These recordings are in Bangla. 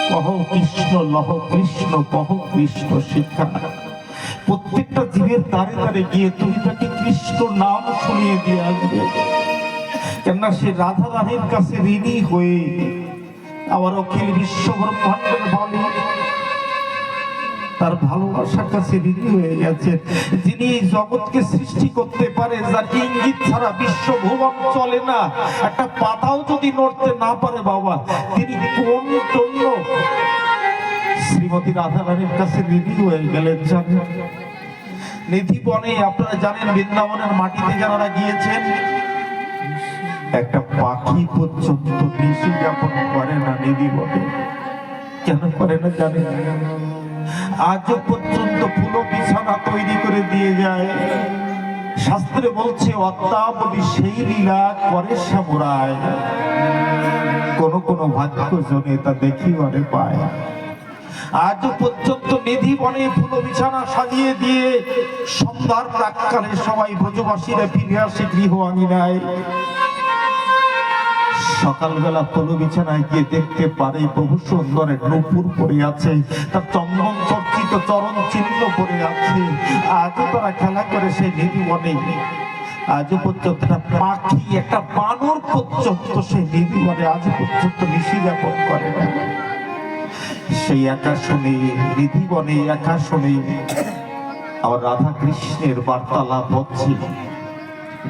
কহ কৃষ্ণ, লহ কৃষ্ণ, কহ কৃষ্ণ শিক্ষা। প্রত্যেকটা জীবের দ্বারে দ্বারে গিয়ে তুমি তাকে কৃষ্ণ নাম শুনিয়ে দিয়ে আসবে, কেননা সে রাধা রানীর কাছে ঋণী হয়ে আবার অখিল বিশ্ব ব্রহ্মাণ্ডের মালিক, তার ভালোবাসার কাছে ঋণী হয়ে গেছে। যিনি এই জগৎকে সৃষ্টি করতে পারে, যার ইঙ্গিত ছাড়া বিশ্ব ভুবন চলে না, একটা পাতাও যদি নড়তে না পারে বাবা, তিনি কোন জন্য শ্রীমতী রাধা রানীর কাছে ঋণী হয়ে গেলেন জানেন? নিধি বনে আপনারা জানেন, বৃন্দাবনের মাটিতে যারা গিয়েছেন, একটা পাখি পর্যন্ত নিশি যাপন করে না নিধি বনে। কেন করে না জানেন? আজও পর্যন্ত ফুল বিছানা তৈরি করে দিয়ে যায়। শাস্ত্রে বলছে অদ্যাবধি সেই লীলা করে সামুরায়, কোন কোন ভাগ্যজনে তা দেখিবারে পায়। আজও পর্যন্ত নিধি বনে ফুল বিছানা সাজিয়ে দিয়ে সন্ধ্যার প্রাক্কালে সবাই ব্রজবাসীরা ফিরে আসে গৃহ আঙিনায়। সকালবেলা ফুল বিছানায় গিয়ে দেখতে পারে বহু সুন্দরের নূপুর পড়ে আছে, তার চন্দন চর্চিত চরণ চিহ্ন পড়ে আছে। আজও তারা খেলা করে সেই নিধি বনে। আজও পর্যন্ত একটা পাখি, একটা বানর পর্যন্ত সেই নিধি বনে আজও পর্যন্ত নিশি যাপন করে না। সেই একা শুনে নিধি বনে একা শুনে আবার রাধা কৃষ্ণের বার্তালাপ হচ্ছে।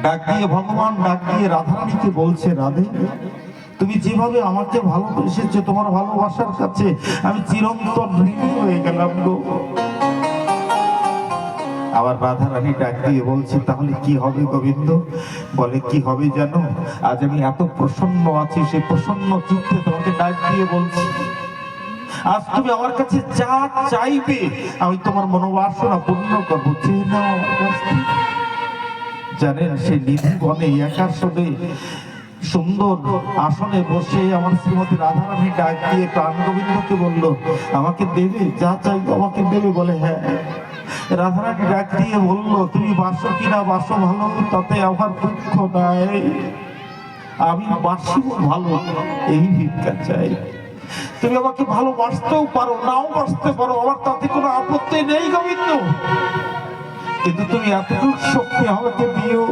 ডাক দিয়ে ভগবান ডাক দিয়ে রাধারানীকে বলছে, রাধে তুমি যেভাবে আমাকে ভালোবেসেছো, তোমার ভালোবাসার কাছে আমি চিরন্তন ঋণী হয়ে গেলাম গো। আবার রাধারানী ডাক দিয়ে বলছে, তাহলে কি হবে গোবিন্দ? বলে কি হবে জানো? আজ আমি এত প্রসন্ন আছি, সেই প্রসন্ন চিত্তে তোমাকে ডাক দিয়ে বলছি, আজ তুমি আমার কাছে যা চাইবে আমি তোমার মনোবাসনা পূর্ণ করবো। চেয়ে নাও আমার কাছ থেকে। জানেন, সে নিধি বনে একা শুনে সুন্দর আসনে বসে আমার শ্রীমতী রাধারানী ডাক দিয়ে প্রাণ গোবিন্দকে বলল, আমাকে দেবে? যা চাইবো আমাকে দেবে? বলে হ্যাঁ। রাধারানী ডাক দিয়ে বলল, তুমি বাসো কিনা বাসো ভালো, তাতে আমার দুঃখ নাই, আমি বাসিব ভালো, এই ভিক্ষা চাই। তুমি আমাকে ভালোবাসতেও পারো, নাও বাসতে পারো, আমার তাতে কোনো আপত্তি নেই গোবিন্দ, কিন্তু তুমি এতটুকু শক্তি আমাকে দিও,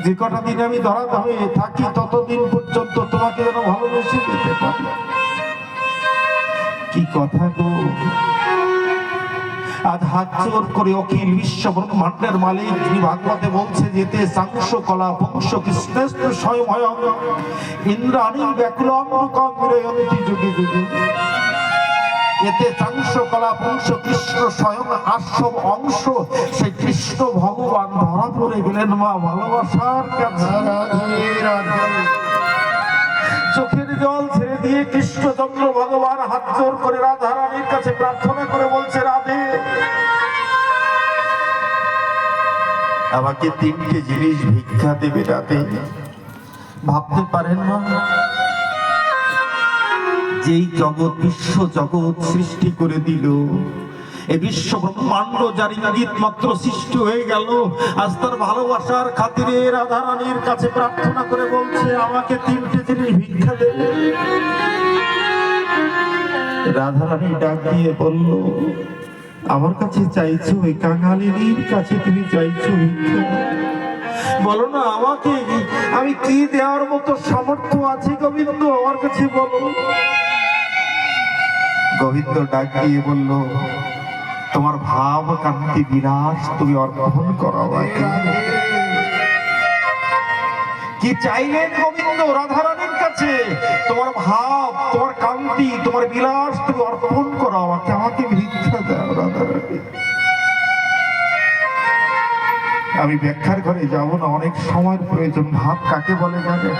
যে কটা দিন আমি ধরা ধামে থাকি ততদিন পর্যন্ত তোমাকে যেন ভালোবেসে যেতে পারি। কি কথা গো! আজ হাত জোর করে অখিল বিশ্ব ব্রহ্মাণ্ডের মালিক যিনি ভাগবতে বলছে, যেতে সাংস কলা বংশ কৃষ্ণেস্ত্র স্বয়ং ইন্দ্রাণী ব্যাকুলং কংগ্রয়ন্তি যুগে যুগে। এতে চাংশ কলা বংশ কৃষ্ণ স্বয়ং আশ্রম অংশ, সেই কৃষ্ণ ভগবান ধরা পড়ে গেলেন মা ভালোবাসার কাছে। চোখের জল ছেড়ে দিয়ে কৃষ্ণচন্দ্র ভগবান হাত জোর করে রাধারানীর কাছে প্রার্থনা করে বলছে, রাধে আমাকে তিনটে জিনিস ভিক্ষা দেবে রাধে। ভাবতে পারেন না, যেই জগৎ বিশ্ব জগৎ সৃষ্টি করে দিল, এই বিশ্ব ব্রহ্মাণ্ড যার ইঙ্গিত মাত্র সৃষ্টি হয়ে গেল, আজ তার ভালোবাসার খাতিরে রাধারানীর কাছে প্রার্থনা করে বলছে, আমাকে তিনটে জিনিস ভিক্ষা দেবে। রাধারানী ডাক দিয়ে বলল, আমার কাছে চাইছো? ওই কাঙালিনীর কাছে তুমি চাইছো ভিক্ষা? বলো না আমাকে, আমি কি দেওয়ার মতো সামর্থ্য আছে গোবিন্দ, আমার কাছে বলো। গোবিন্দ ডাক দিয়ে বলল, তোমার ভাব কান্তি বিলাস তুমি অর্পণ করো আমাকে। কি চাইলেন গোবিন্দ রাধারানীর কাছে? তোমার ভাব, তোমার কান্তি, তোমার বিলাস তুমি অর্পণ করো আমাকে, আমাকে ভিক্ষা দাও রাধারানী। আমি ব্যাখ্যার ঘরে যাব না, অনেক সময়ের প্রয়োজন। ভাব কাকে বলে জানেন?